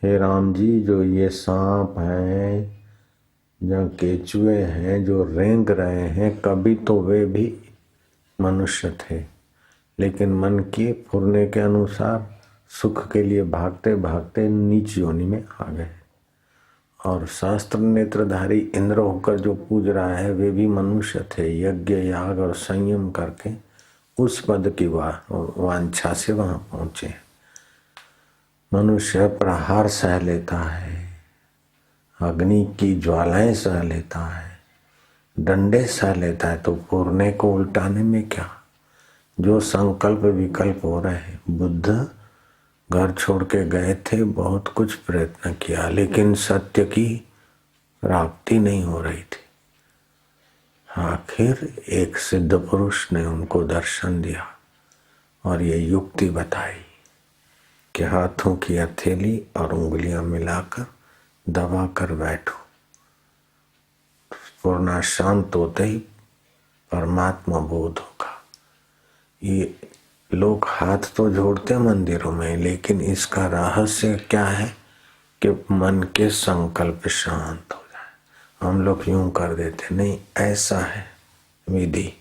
हे राम जी, जो ये सांप हैं, जो केचुए हैं, जो रेंग रहे हैं, कभी तो वे भी मनुष्य थे, लेकिन मन के फुरने के अनुसार सुख के लिए भागते भागते नीच योनि में आ गए। और शास्त्र नेत्रधारी इंद्र होकर जो पूज रहा है वे भी मनुष्य थे। यज्ञ याग और संयम करके उस पद की वांछा से वहां पहुंचे। मनुष्य प्रहार सह लेता है, अग्नि की ज्वालाएं सह लेता है, डंडे सह लेता है, तो पुरने को उल्टाने में क्या। जो संकल्प विकल्प हो रहे हैं, बुद्ध घर छोड़ के गए थे, बहुत कुछ प्रयत्न किया, लेकिन सत्य की प्राप्ति नहीं हो रही थी। आखिर एक सिद्ध पुरुष ने उनको दर्शन दिया और ये युक्ति बताई कि हाथों की हथेली और उंगलियां मिलाकर दबा कर बैठो। पूर्णा शांत होते ही परमात्मा बोध होगा। ये लोग हाथ तो जोड़ते मंदिरों में, लेकिन इसका रहस्य क्या है कि मन के संकल्प शांत हो जाए। हम लोग यूं कर देते, नहीं ऐसा है विधि,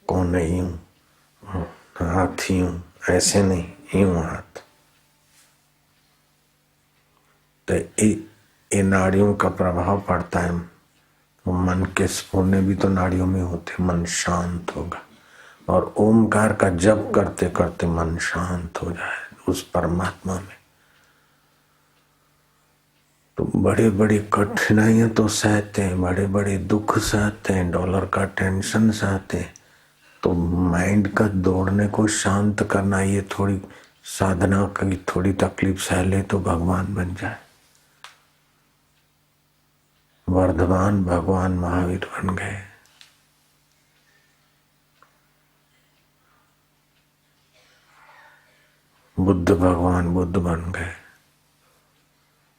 कौन है यूं, हाथ यूं, ऐसे नहीं यूं हाथ। तो ये नाड़ियों का प्रभाव पड़ता है, तो मन के स्फुरने भी तो नाड़ियों में होते, मन शांत होगा। और ओमकार का जप करते करते मन शांत हो जाए उस परमात्मा में। तो बड़े बड़ी कठिनाइयां तो सहते हैं, बड़े बड़े दुख सहते हैं, डॉलर का टेंशन सहते हैं, तो माइंड का दौड़ने को शांत करना, ये थोड़ी साधना की थोड़ी तकलीफ सह ले तो भगवान बन जाए। वर्धमान भगवान महावीर बन गए। बुद्ध भगवान बुद्ध बन गए।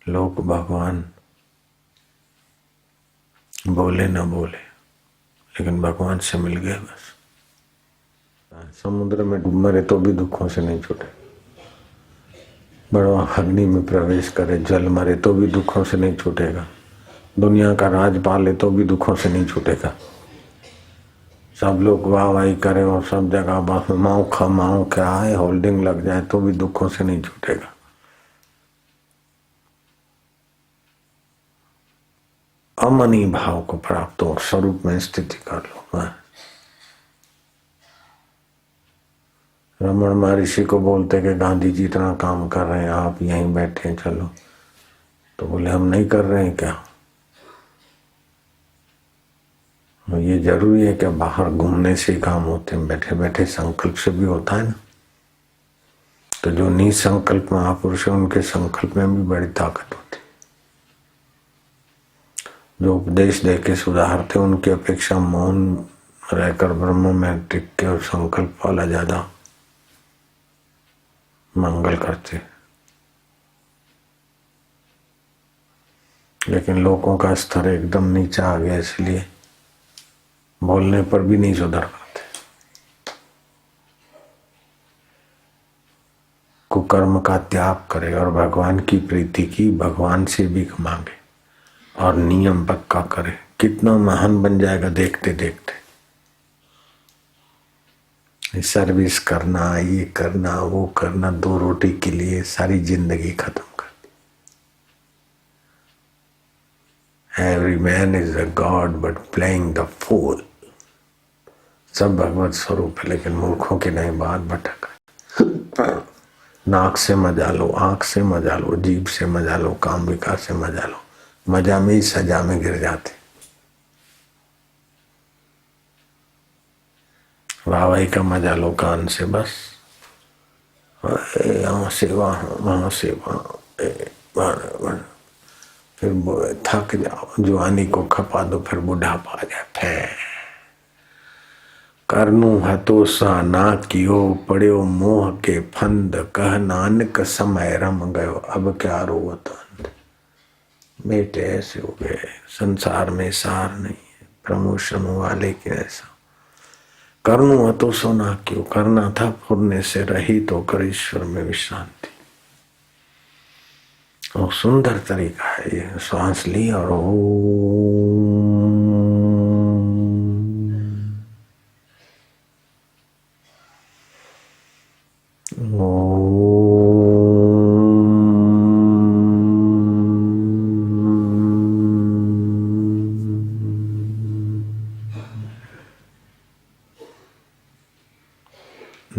लोग भगवान बोले न बोले, लेकिन भगवान से मिल गए बस। समुद्र में डूब मरे तो भी दुखों से नहीं छूटे। बड़ा अग्नि में प्रवेश करे, जल मरे तो भी दुखों से नहीं छूटेगा। दुनिया का राज पाले तो भी दुखों से नहीं छूटेगा। सब लोग वाहवाही करें और सब जगह बस माओ क्या है होल्डिंग लग जाए तो भी दुखों से नहीं छूटेगा। अमनी भाव को प्राप्त हो, स्वरूप में स्थिति कर लो। रमण महर्षि को बोलते कि गांधी जी इतना काम कर रहे हैं, आप यहीं बैठे चलो, तो बोले हम नहीं कर रहे हैं क्या। ये जरूरी है कि बाहर घूमने से काम होते हैं, बैठे बैठे संकल्प से भी होता है ना। तो जो निसंकल्प महापुरुष है उनके संकल्प में भी बड़ी ताकत होती है। जो उपदेश दे के सुधारते उनकी अपेक्षा मौन रहकर ब्रह्म में टिक के और संकल्प वाला ज्यादा मंगल करते। लेकिन लोगों का स्तर एकदम नीचा आ गया, इसलिए बोलने पर भी नहीं सुधर पाते। कुकर्म का त्याग करे और भगवान की प्रीति की, भगवान से भीख मांगे और नियम पक्का करे, कितना महान बन जाएगा देखते देखते। सर्विस करना, ये करना, वो करना, दो रोटी के लिए सारी जिंदगी खत्म कर दी। Every man is a god but playing the fool. सब भगवत स्वरूप है, लेकिन मूर्खों की नहीं बात भटक। नाक से मजा लो, आंख से मजा लो, जीभ से मजा लो, काम विकास से मजा लो, मजा में ही सजा में गिर जाते। वाहवाही का मजा लो कान से, बस यहाँ से वहां से वहां, फिर थक जाओ, जवानी को खपा दो, फिर बुढ़ापा आ जाए। फै करनू हतो सा ना कियो, पड़ियो मोह के फंद, कह नानक समय रम गयो, अब क्या रोवत अंत। बेटे ऐसे हो गए, संसार में सार नहीं है, प्रमोशन हुआ लेकिन ऐसा। करनू हतो सो ना क्यों, करना था फुरने से रहित होकर ईश्वर में विश्रांति। और सुंदर तरीका है ये। श्वास ली और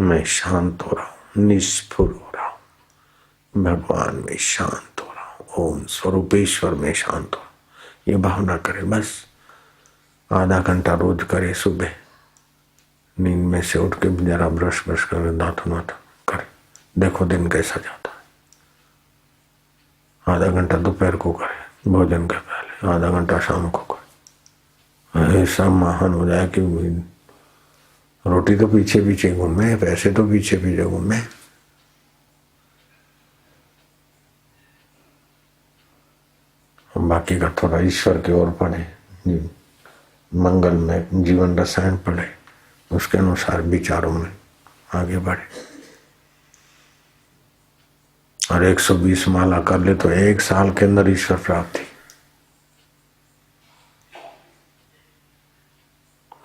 मैं शांत हो रहा हूं, निष्फुर हो रहा हूं, भगवान में शांत हो रहा हूं, ओम स्वरूपेश्वर में शांत हो। ये भावना करे, बस आधा घंटा रोज करे। सुबह नींद में से उठ के जरा ब्रश करे, दांतों करे, देखो दिन कैसा जाता है। आधा घंटा दोपहर को करे भोजन के पहले, आधा घंटा शाम को करे। ऐसा महान हो जाए कि रोटी तो पीछे पीछे घूमे, पैसे तो पीछे पीछे घूमे। बाकी का थोड़ा ईश्वर की ओर पढ़े, मंगल में जीवन रसायन पढ़े, उसके अनुसार विचारों में आगे बढ़े। और 120 माला कर ले तो 1 साल के अंदर ईश्वर प्राप्ति।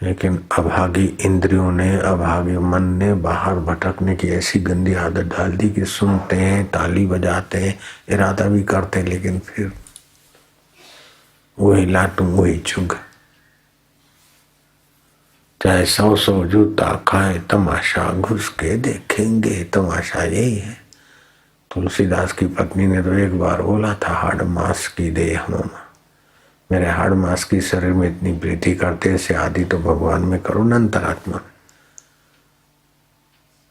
लेकिन अभागी इंद्रियों ने, अभागी मन ने बाहर भटकने की ऐसी गंदी आदत डाल दी कि सुनते हैं, ताली बजाते हैं, इरादा भी करते हैं, लेकिन फिर वही लाटू वही चुग। चाहे 100 जूता खाए, तमाशा घुस के देखेंगे। तमाशा यही है। तुलसीदास की पत्नी ने तो एक बार बोला था, हाड़ मास की देह मामा, मेरे हाड़ मास की शरीर में इतनी प्रीति करते से आदि तो भगवान में करो न अंतरात्मा।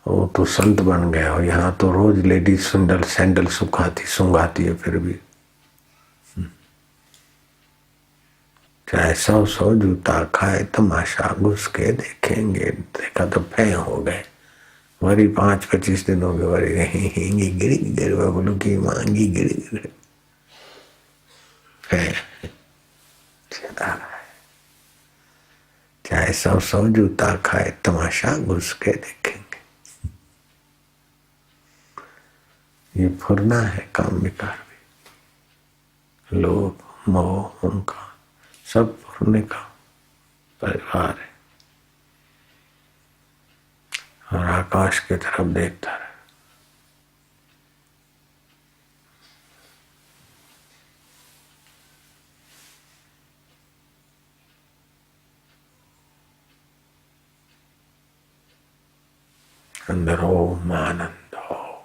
वो तो संत बन गया और यहाँ तो रोज लेडीज सैंडल सुंघाती है। फिर भी चाहे 100 जूता खाए, तमाशा घुस के देखेंगे। देखा तो फे हो गए। वरी 5-25 दिन हो गए, वरी रहेंगी गिरी गिर बबलू की मांगी गिरी गिर चाहे 100 जूता खाए, तमाशा घुस के देखेंगे। ये फुरना है काम विकार भी, लोभ मोह अहंकार सब फुरने का परिवार है। और आकाश की तरफ देखता रहे। अंदर ओम आनंद हो।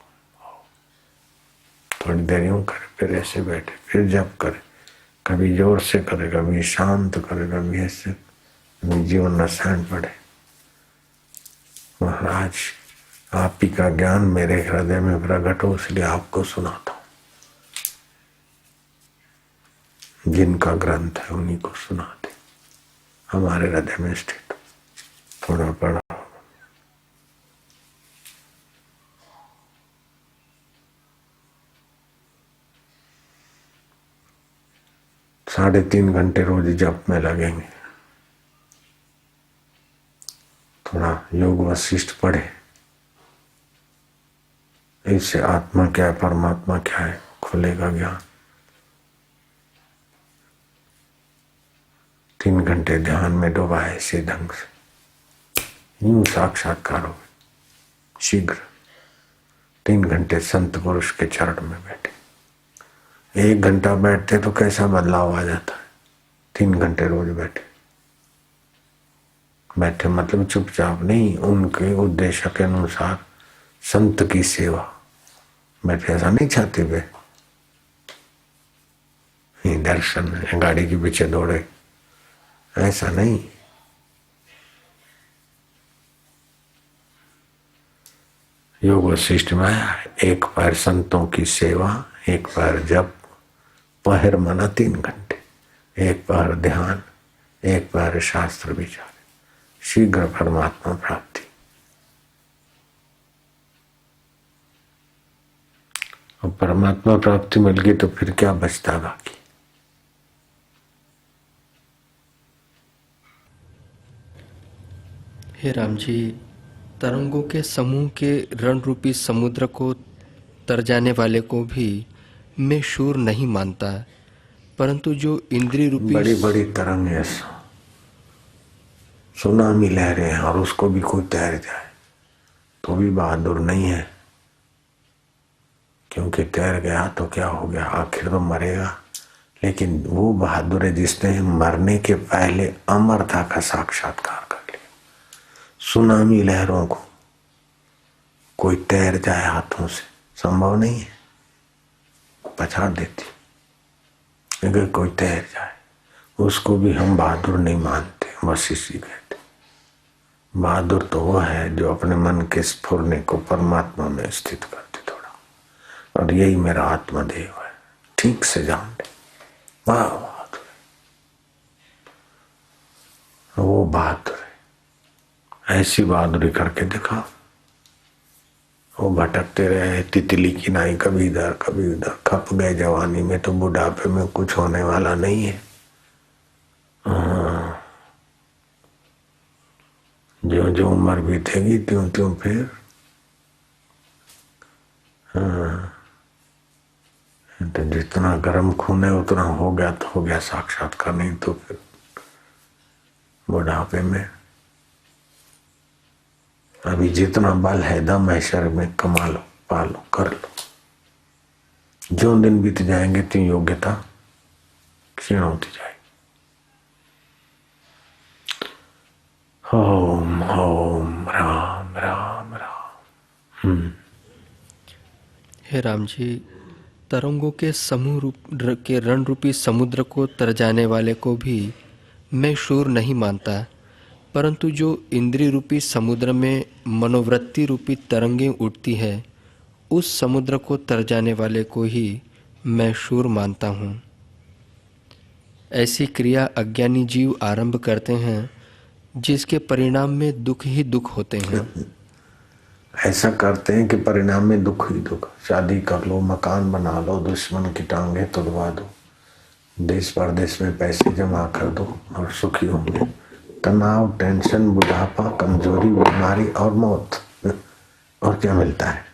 थोड़ी देर यूं करे, फिर ऐसे बैठे, फिर जप करे, कभी जोर से करे, कभी शांत करे, कभी ऐसे, कभी जीवन रसायन पढ़े। महाराज आप ही का ज्ञान मेरे हृदय में प्रकट हो, इसलिए आपको सुनाता हूं। जिनका ग्रंथ है उन्हीं को सुनाते, हमारे हृदय में स्थित। थोड़ा पढ़ा 3.5 घंटे रोज जप में लगेंगे। थोड़ा योग वशिष्ठ पढ़े, इससे आत्मा क्या है, परमात्मा क्या है, खुलेगा ज्ञान। 3 घंटे ध्यान में डूबा है इसी ढंग से, यूं साक्षात्कार हो शीघ्र। 3 घंटे संत पुरुष के चरण में बैठे। 1 घंटा बैठते तो कैसा बदलाव आ जाता है। 3 घंटे रोज बैठे मतलब चुपचाप नहीं, उनके उद्देश्य के अनुसार संत की सेवा। बैठे ऐसा नहीं चाहते वे दर्शन गाड़ी के पीछे दौड़े, ऐसा नहीं। योग वशिष्ठ में आया, एक पैर संतों की सेवा, एक पैर जप, पहर मना 3 घंटे, एक पैर ध्यान, एक पैर शास्त्र विचार, शीघ्र परमात्मा प्राप्ति। और परमात्मा प्राप्ति मिल गई तो फिर क्या बचता बाकी। हे राम जी, तरंगों के समूह के रण रूपी समुद्र को तर जाने वाले को भी मैं शूर नहीं मानता, परंतु जो इंद्रिय रूपी बड़ी बड़ी तरंगें, सुनामी लहरें हैं और उसको भी कोई तैर जाए तो भी बहादुर नहीं है, क्योंकि तैर गया तो क्या हो गया, आखिर तो मरेगा। लेकिन वो बहादुर है जिसने मरने के पहले अमरता का साक्षात्कार कर लिया। सुनामी लहरों को कोई तैर जाए हाथों से संभव नहीं है, पछाड़ देती। अगर कोई तैर जाए उसको भी हम बहादुर नहीं मानते, बस इसी कहते। बहादुर तो वो है जो अपने मन के स्फुरने को परमात्मा में स्थित कर दे थोड़ा, और यही मेरा आत्मदेव है, ठीक से जान ले। वाह बहादुर है, वो बहादुर है। ऐसी बहादुरी करके दिखा। वो भटकते रहे तितली की नाई, कभी इधर कभी उधर, खप गए जवानी में तो बुढ़ापे में कुछ होने वाला नहीं है। जो जो उम्र बीतेगी त्यों त्यों फिर तो जितना गर्म खून है उतना हो गया तो हो गया साक्षात्कार, नहीं तो फिर बुढ़ापे में अभी जितना बल है दम है शरीर में, कमा लो, पालो, कर लो। जो दिन बीत जाएंगे त्यों योग्यता क्षीण होती जाएगी। ओम ओम राम राम राम। हे राम जी, तरंगों के समूह रूप के रण रूपी समुद्र को तर जाने वाले को भी मैं शूर नहीं मानता, परंतु जो इंद्रिय रूपी समुद्र में मनोवृत्ति रूपी तरंगें उठती है, उस समुद्र को तर जाने वाले को ही मैं शूर मानता हूँ। ऐसी क्रिया अज्ञानी जीव आरंभ करते हैं, जिसके परिणाम में दुख ही दुख होते हैं। ऐसा करते हैं कि परिणाम में दुख ही दुख। शादी कर लो, मकान बना लो, दुश्मन की टांगे तुड़वा दो, देश परदेश में पैसे जमा कर दो और सुखी होंगे। तनाव, टेंशन, बुढ़ापा, कमजोरी, बीमारी और मौत, और क्या मिलता है?